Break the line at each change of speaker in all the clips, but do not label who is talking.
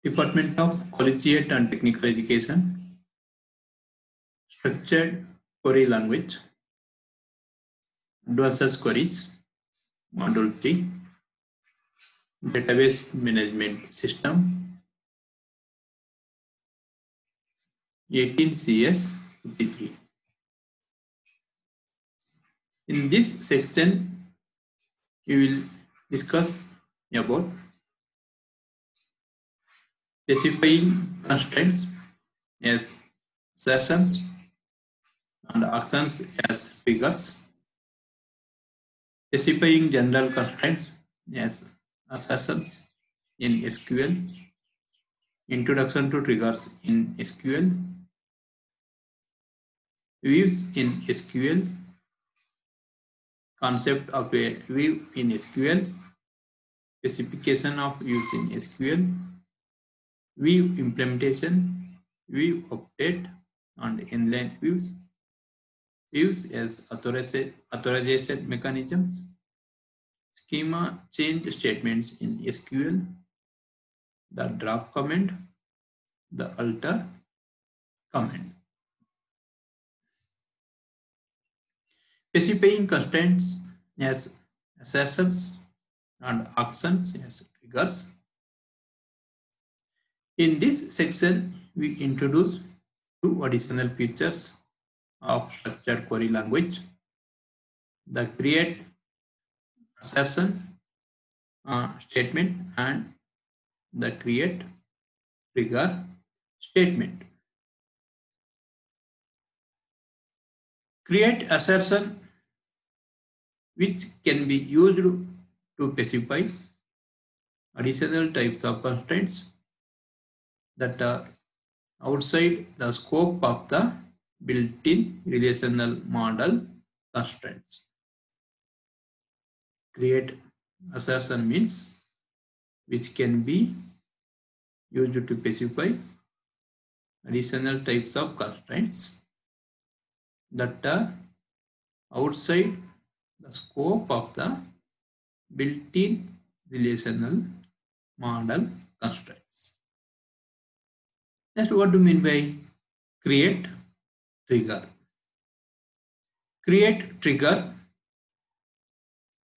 Department of Collegiate and Technical Education, Structured Query Language, Advanced Queries, Module 3, Database Management System, 18 CS 53. In this section, we will discuss about specifying constraints as assertions and actions as figures, specifying general constraints as assertions in SQL, introduction to triggers in SQL, views in SQL, concept of a view in SQL, specification of views in SQL, view implementation, view update and inline views, views as authorization mechanisms, schema change statements in SQL, the drop command, the alter command. Specifying constraints as assertions and actions as triggers. In this section, we introduce two additional features of structured query language: the create assertion statement and the create trigger statement. Create assertion, which can be used to specify additional types of constraints that are outside the scope of the built-in relational model constraints. Create assertion means which can be used to specify additional types of constraints that are outside the scope of the built-in relational model constraints. That's what do you mean by create trigger. Create trigger,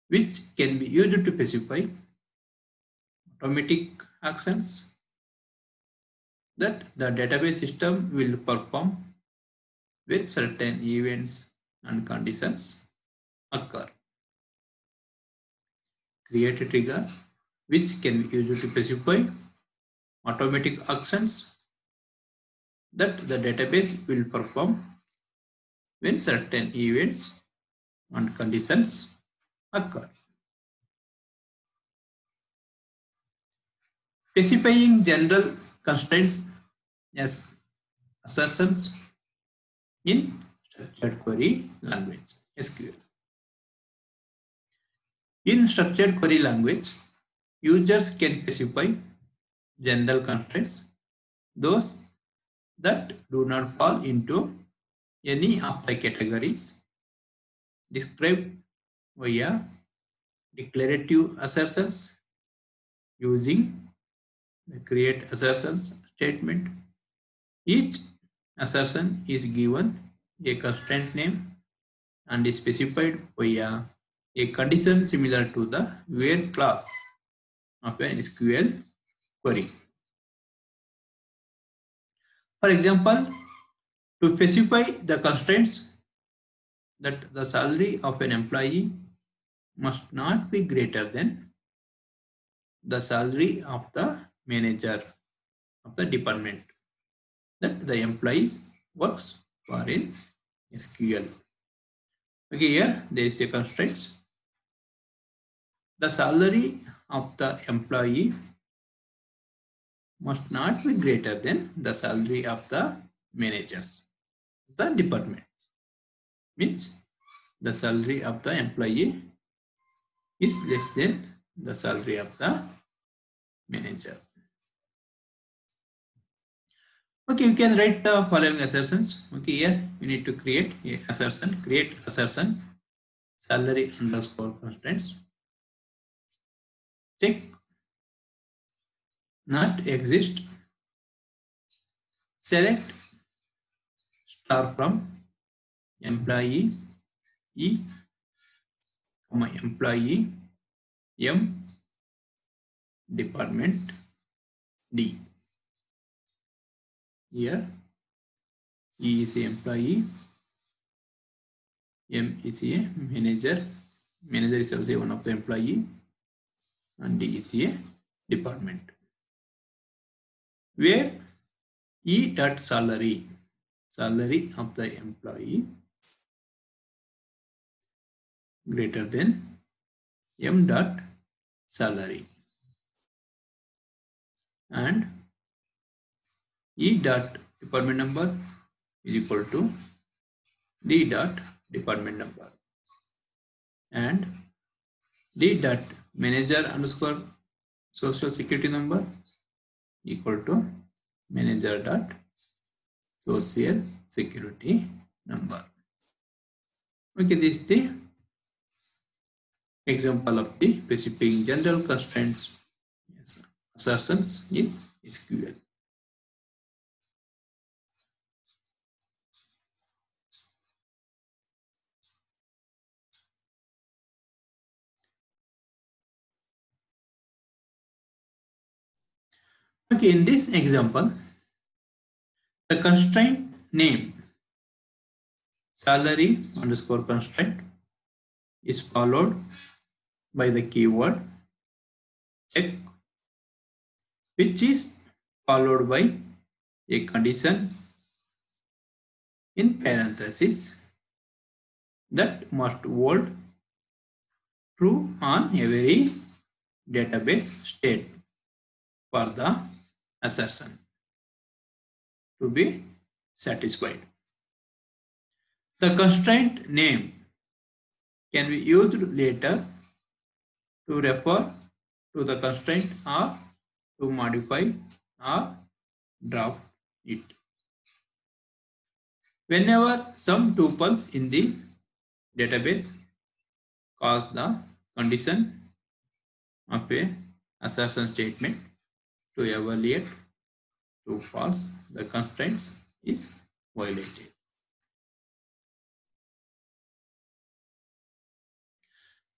which can be used to specify automatic actions that the database system will perform with certain events and conditions occur. Create a trigger, which can be used to specify automatic actions that the database will perform when certain events and conditions occur. Specifying general constraints as assertions in structured query language, SQL. In structured query language, users can specify general constraints, those that do not fall into any of the categories described via declarative assertions using the create assertions statement. Each assertion is given a constraint name and is specified via a condition similar to the where class of an SQL query. For example, to specify the constraints that the salary of an employee must not be greater than the salary of the manager of the department that the employees works for in SQL. Okay, here there is a constraint. The salary of the employee must not be greater than the salary of the managers of the department. Means the salary of the employee is less than the salary of the manager. Okay, you can write the following assertions. Okay, here we need to create a assertion. Create assertion salary underscore constraints. Check not exist, select star from employee E, employee M, department D. Here E is a employee, M is a manager. Manager is also one of the employee, and D is a department. Where E dot salary, salary of the employee greater than M dot salary, and E dot department number is equal to D dot department number, and D dot manager underscore social security number equal to manager dot social security number. Okay, this is the example of the specifying general constraints, yes, assertions in SQL. Okay, in this example, the constraint name salary underscore constraint is followed by the keyword check, which is followed by a condition in parentheses that must hold true on every database state for the assertion to be satisfied. The constraint name can be used later to refer to the constraint or to modify or drop it. Whenever some tuples in the database cause the condition of a assertion statement to evaluate true false, the constraint is violated.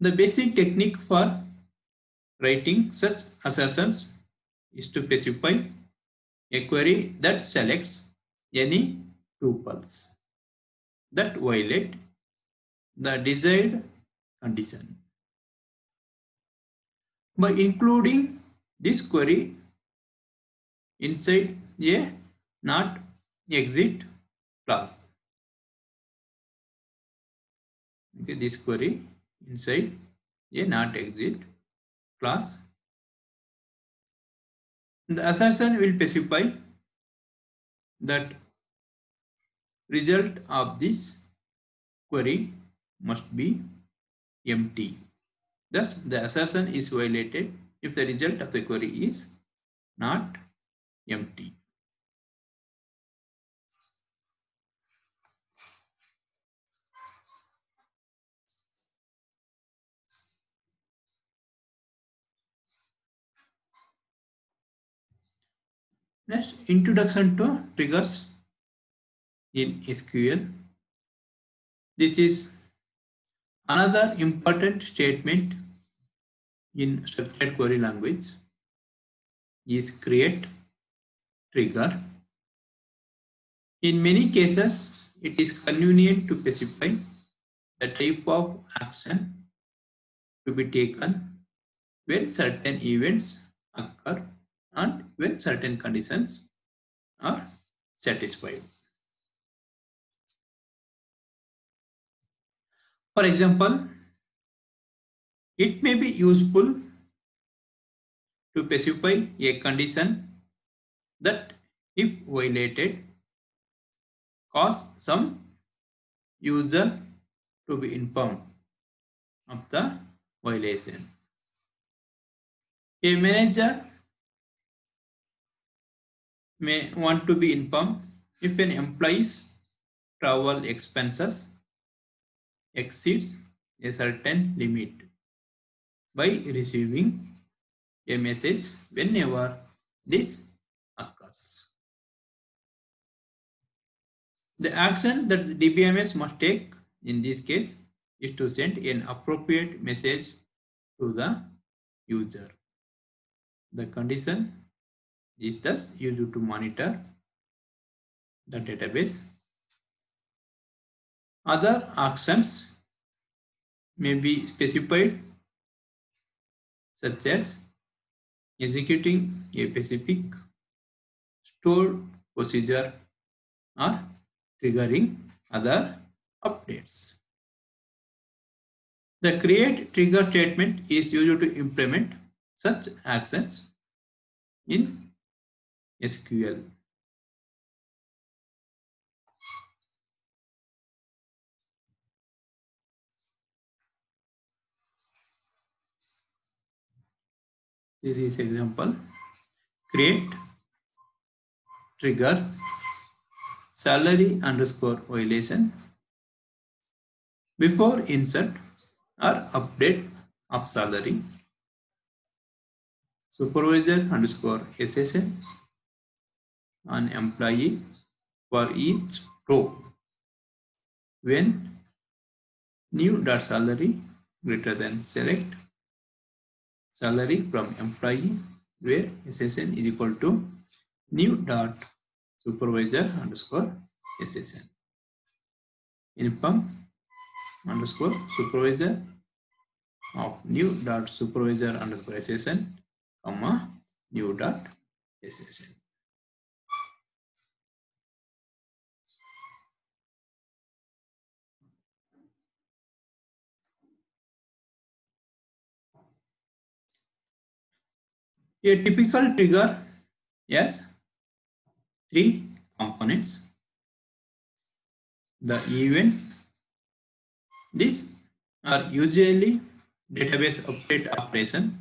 The basic technique for writing such assertions is to specify a query that selects any tuples that violate the desired condition. By including this query inside a not exit class. Okay, this query inside a not exit class, the assertion will specify that result of this query must be empty. Thus, the assertion is violated if the result of the query is not empty. Next, introduction to triggers in SQL. This is another important statement in structured query language is create trigger. In many cases, it is convenient to specify the type of action to be taken when certain events occur and when certain conditions are satisfied. For example, it may be useful to specify a condition that, if violated, cause some user to be informed of the violation. A manager may want to be informed if an employee's travel expenses exceeds a certain limit by receiving a message whenever this occurs. The action that the DBMS must take in this case is to send an appropriate message to the user. The condition is thus used to monitor the database. Other actions may be specified, such as executing a specific stored procedure or triggering other updates. The create trigger statement is used to implement such actions in SQL. This is example. Create trigger salary underscore violation before insert or update of salary. Supervisor underscore SSN on employee for each row when new dot salary greater than select salary from employee where SSN is equal to new dot supervisor underscore SSN. Inform underscore supervisor of new dot supervisor underscore SSN comma new dot SSN. A typical trigger has three components. The event, these are usually database update operation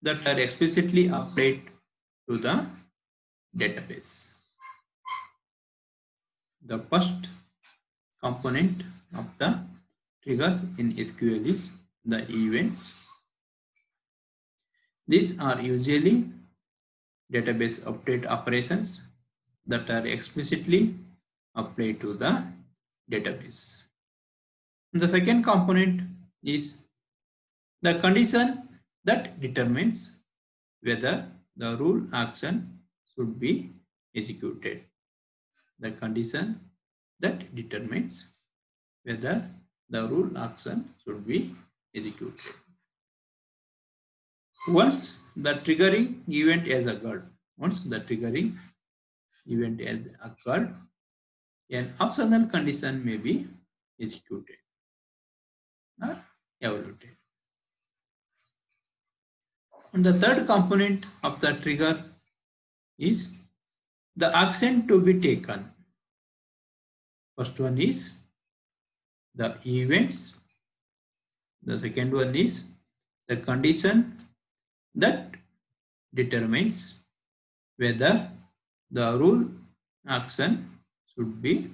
that are explicitly applied to the database. The first component of the triggers in SQL is the events. These are usually database update operations that are explicitly applied to the database. The second component is the condition that determines whether the rule action should be executed. The condition that determines whether the rule action should be executed. Once the triggering event has occurred, an optional condition may be executed or evaluated. And the third component of the trigger is the action to be taken. First one is the events. The second one is the condition that determines whether the rule action should be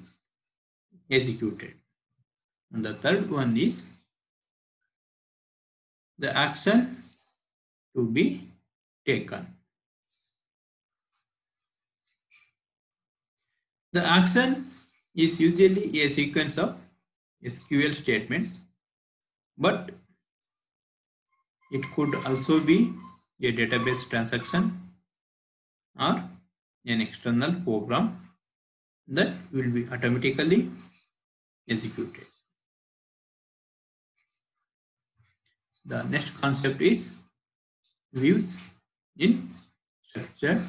executed. And the third one is the action to be taken. The action is usually a sequence of SQL statements, but it could also be a database transaction or an external program that will be automatically executed. The next concept is views in structured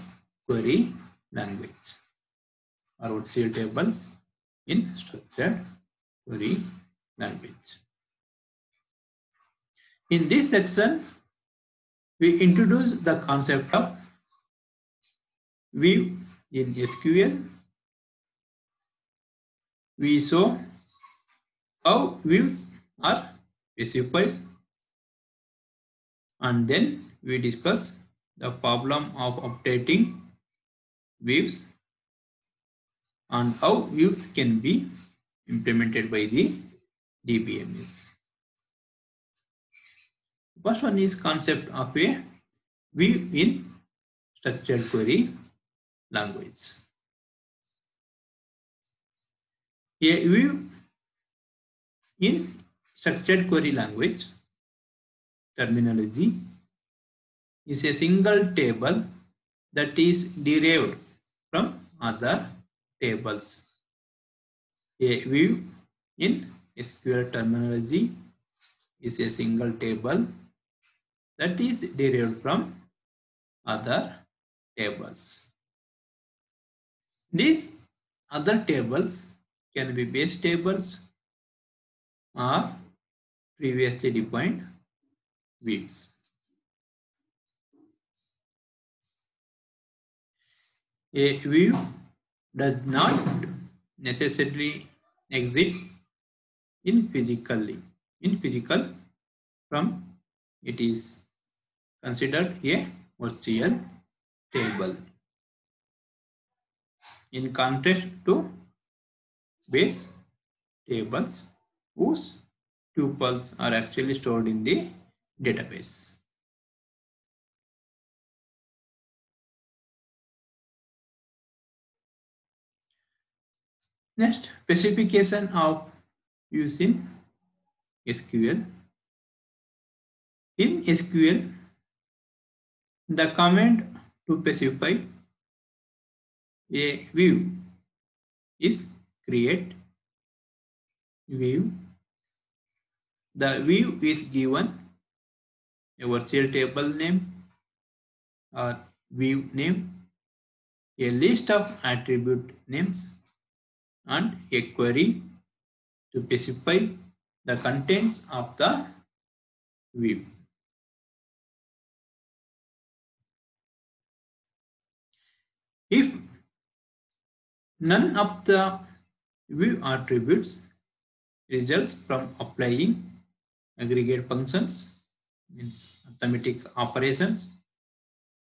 query language, or OCL tables in structured query language. In this section, we introduce the concept of view in SQL. We saw how views are specified, and then we discuss the problem of updating views and how views can be implemented by the DBMS. First one is concept of a view in structured query language. A view in structured query language terminology is a single table that is derived from other tables. A view in SQL terminology is a single table that is derived from other tables. These other tables can be base tables or previously defined views. A view does not necessarily exist in physical from it is considered a virtual table in contrast to base tables whose tuples are actually stored in the database. Next, specification of views in SQL. In SQL, the command to specify a view is create view. The view is given a virtual table name or view name, a list of attribute names, and a query to specify the contents of the view. If none of the view attributes results from applying aggregate functions, means arithmetic operations,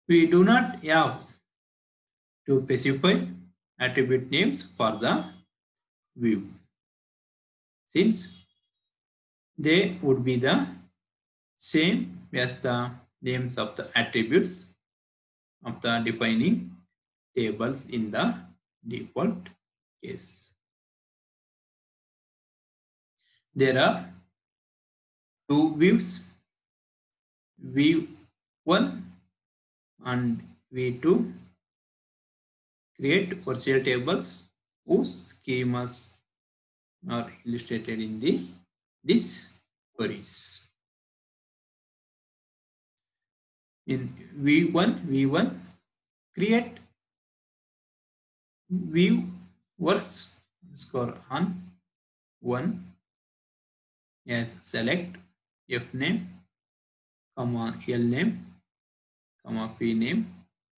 we do not have to specify attribute names for the view, since they would be the same as the names of the attributes of the defining tables in the default case. There are two views, view 1 and v2, create virtual tables whose schemas are illustrated in these queries. In v1 create view works score on 1 as select f name, comma l name, comma p name,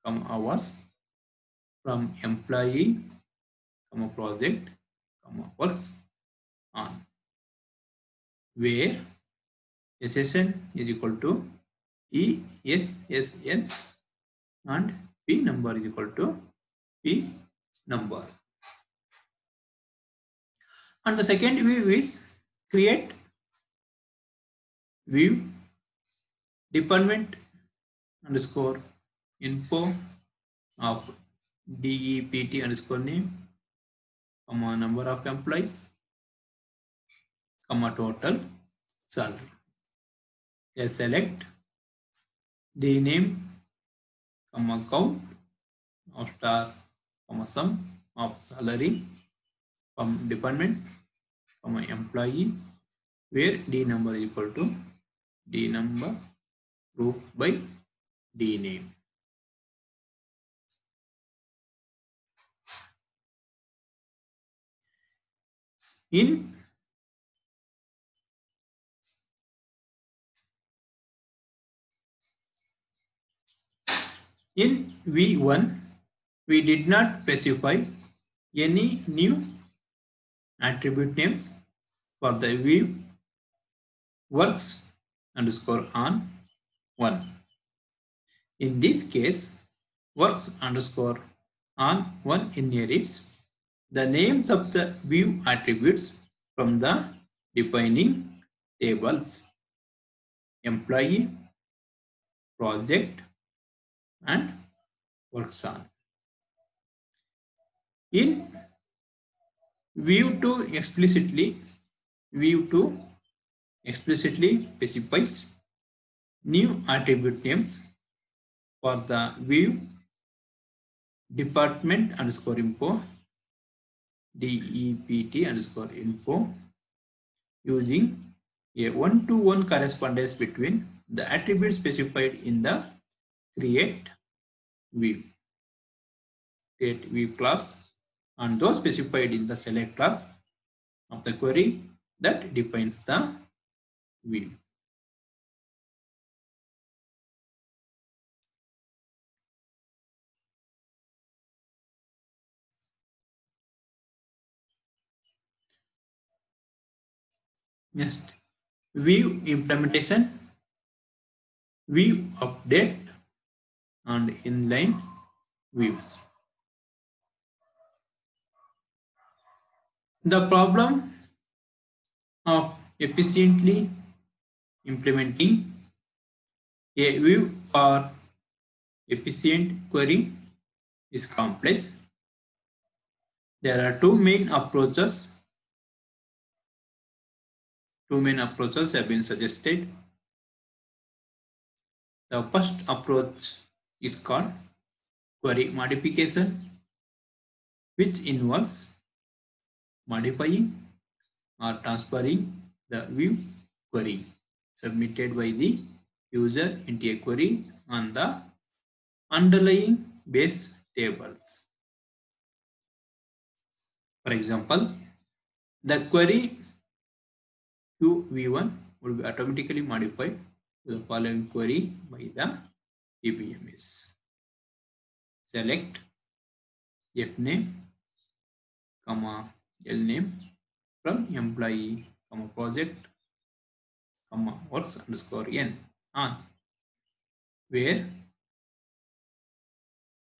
comma hours from employee, comma project, comma works on, where SSN is equal to ESSN and P number is equal to P number. And the second view is create view department underscore info of DEPT underscore name, comma number of employees, comma total salary. Yes, select the name, comma count of star, comma sum of salary from department, comma employee, where D number is equal to D number grouped by D name. In V1, we did not specify any new attribute names for the view works underscore on 1. In this case, works underscore on 1 inherits the names of the view attributes from the defining tables employee, project, and works on. In View 2 explicitly specifies new attribute names for the view department underscore info, DEPT underscore info, using a one-to-one correspondence between the attributes specified in the create view class and those specified in the select class of the query that defines the view. Next, view implementation, view update, and inline views. The problem of efficiently implementing a view or efficient query is complex. There are two main approaches. Two main approaches have been suggested. The first approach is called query modification, which involves modifying or transferring the view query submitted by the user into a query on the underlying base tables. For example, the query to v1 would be automatically modified to the following query by the PBMS. Select fname, lname from employee, project, works underscore n on, where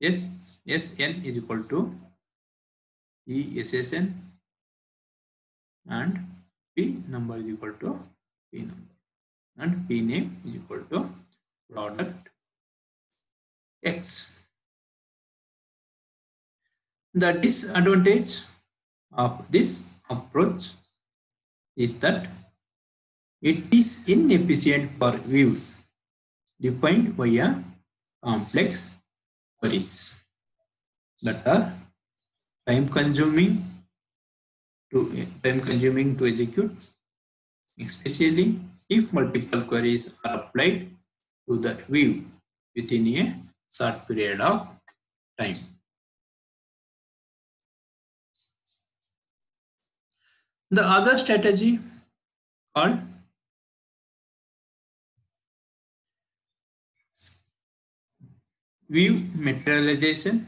SN is equal to ESSN and P number is equal to P number and P name is equal to product X. The disadvantage of this approach is that it is inefficient for views defined via complex queries that are time consuming to execute, especially if multiple queries are applied to the view within a short period of time. The other strategy called view materialization,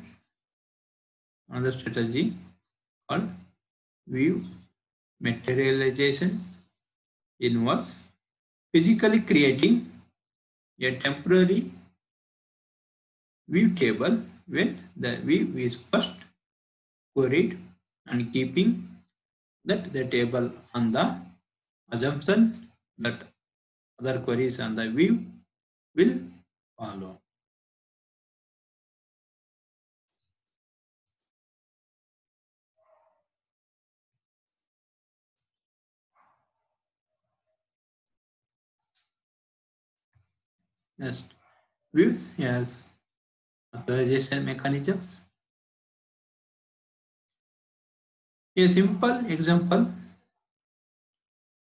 another strategy called view materialization involves physically creating a temporary view table when the view is first queried and keeping that the table on the assumption that other queries on the view will follow. Next, views has authorization mechanisms. A simple example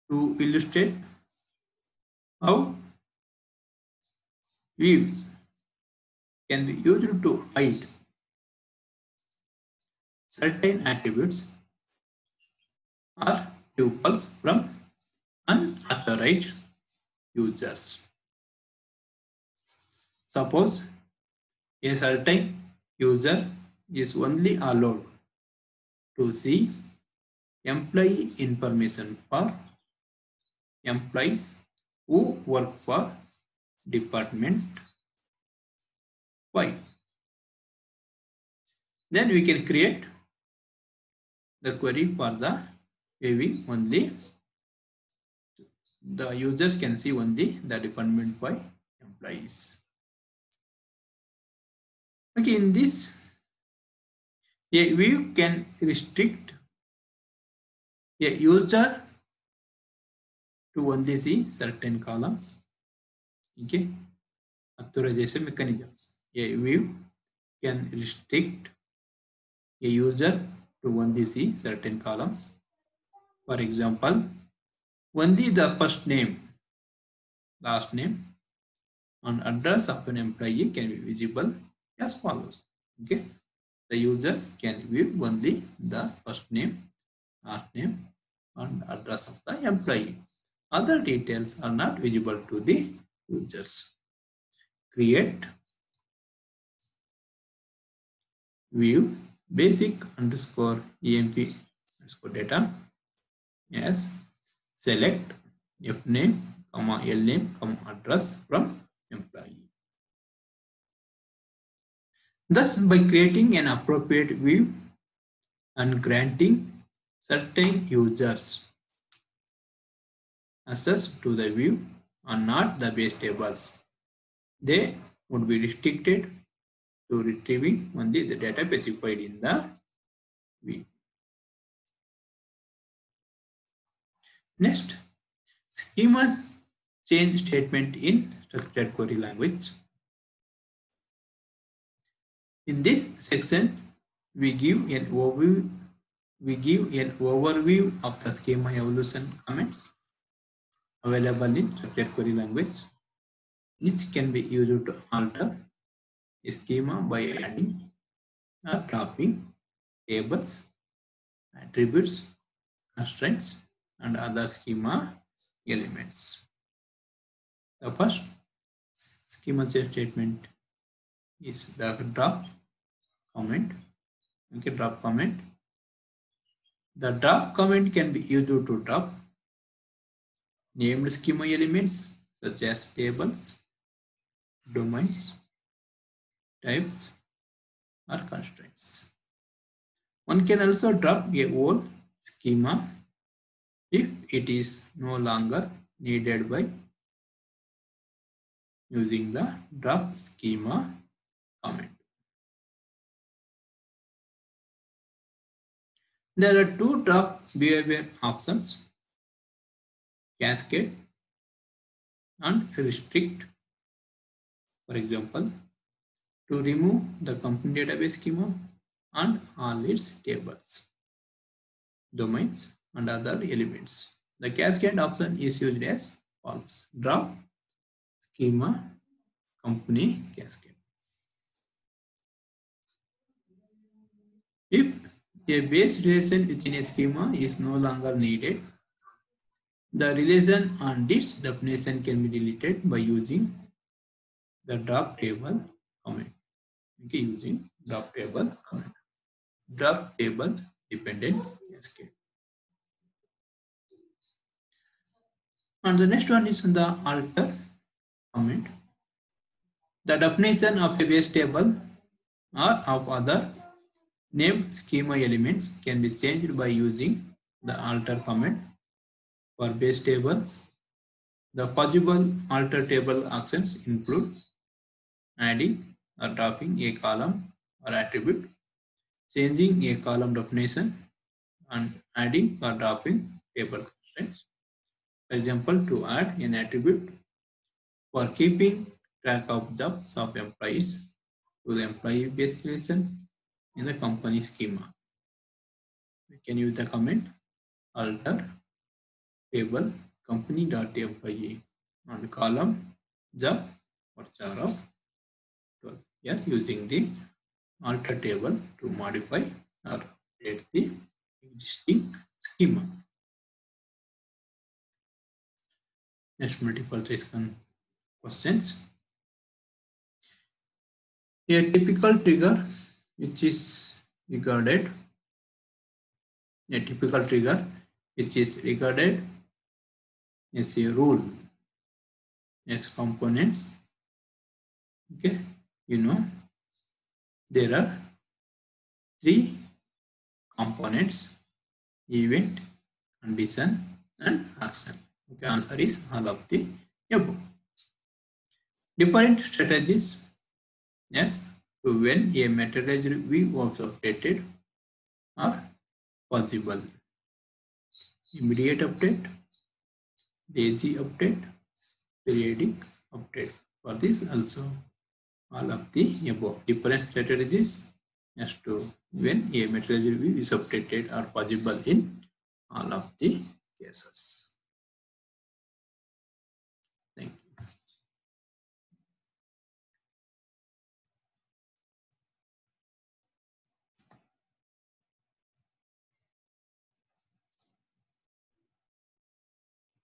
to illustrate how views can be used to hide certain attributes or tuples from unauthorized users. Suppose a certain user is only allowed to see employee information for employees who work for department Y. Then we can create the query for the viewing only. The users can see only the department Y employees. Okay, in this, a view can restrict a user to only see certain columns. Okay, authorization mechanisms. A view can restrict a user to only see certain columns. For example, only the first name, last name, and address of an employee can be visible as follows. Okay, the users can view only the first name, last name, and address of the employee. Other details are not visible to the users. Create view basic underscore emp underscore data as select f name comma l name comma address from employee. Thus, by creating an appropriate view and granting certain users access to the view and not the base tables, they would be restricted to retrieving only the data specified in the view. Next, schema change statement in structured query language. In this section, we give an overview of the schema evolution comments available in structured query language, which can be used to alter a schema by adding or dropping tables, attributes, constraints, and other schema elements. The first schema change statement is the drop comment. Okay, drop comment. The drop comment can be used to drop named schema elements such as tables, domains, types, or constraints. One can also drop a whole schema if it is no longer needed by using the drop schema comment. There are two drop behavior options: cascade and restrict. For example, to remove the company database schema and all its tables, domains, and other elements. The cascade option is used as follows: drop schema company cascade. If a base relation within a schema is no longer needed, the relation and its definition can be deleted by using the drop table command. Okay, using drop table command. Drop table dependent cascade. And the next one is the alter command. The definition of a base table or of other named schema elements can be changed by using the alter command. For base tables, the possible alter table actions include adding or dropping a column or attribute, changing a column definition, and adding or dropping table constraints. For example, to add an attribute for keeping track of jobs of employees to the employee base relation in the company schema. We can use the command alter table company.employee on column job or jar of 12. Here using the alter table to modify or update the existing schema. Next, multiple choice questions. A typical trigger which is regarded as a rule as components. Okay, there are three components: event, condition, and action. Okay, answer is all of the above. Different strategies, yes, to when a materialized view was updated are possible. Immediate update, lazy update, periodic update. For this also, all of the above different strategies as to when a materialized view is updated are possible in all of the cases.